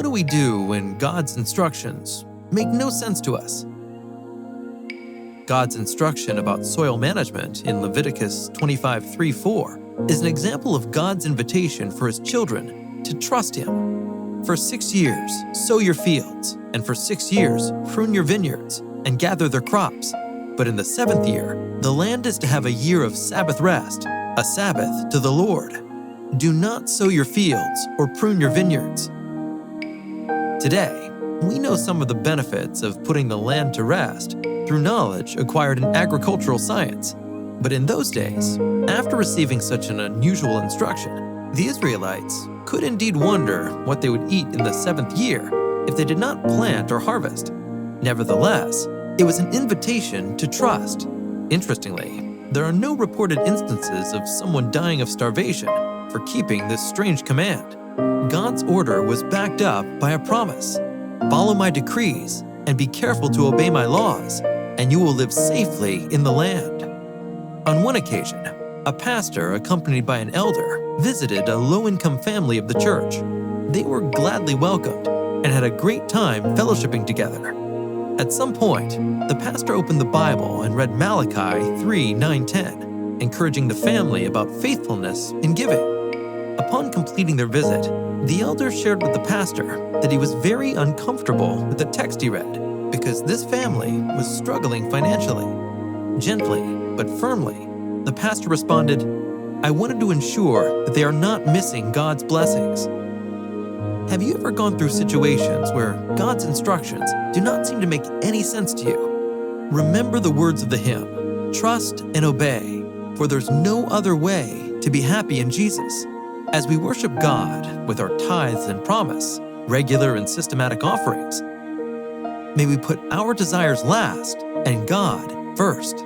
do we do when God's instructions make no sense to us? God's instruction about soil management in Leviticus 25:3-4 is an example of God's invitation for His children to trust Him. For 6 years, sow your fields, and for 6 years, prune your vineyards and gather their crops. But in the 7th year, the land is to have a year of Sabbath rest, a Sabbath to the Lord. Do not sow your fields or prune your vineyards. Today, we know some of the benefits of putting the land to rest through knowledge acquired in agricultural science. But in those days, after receiving such an unusual instruction, the Israelites could indeed wonder what they would eat in the 7th year if they did not plant or harvest. Nevertheless, it was an invitation to trust. Interestingly, there are no reported instances of someone dying of starvation for keeping this strange command. God's order was backed up by a promise. Follow my decrees and be careful to obey my laws, and you will live safely in the land. On one occasion, a pastor accompanied by an elder visited a low-income family of the church. They were gladly welcomed and had a great time fellowshipping together. At some point, the pastor opened the Bible and read Malachi 3:9-10, encouraging the family about faithfulness in giving. Upon completing their visit, the elder shared with the pastor that he was very uncomfortable with the text he read because this family was struggling financially. Gently but firmly, the pastor responded, "I wanted to ensure that they are not missing God's blessings." Have you ever gone through situations where God's instructions do not seem to make any sense to you? Remember the words of the hymn, "Trust and obey, for there's no other way to be happy in Jesus." As we worship God with our tithes and promise, regular and systematic offerings, may we put our desires last and God first.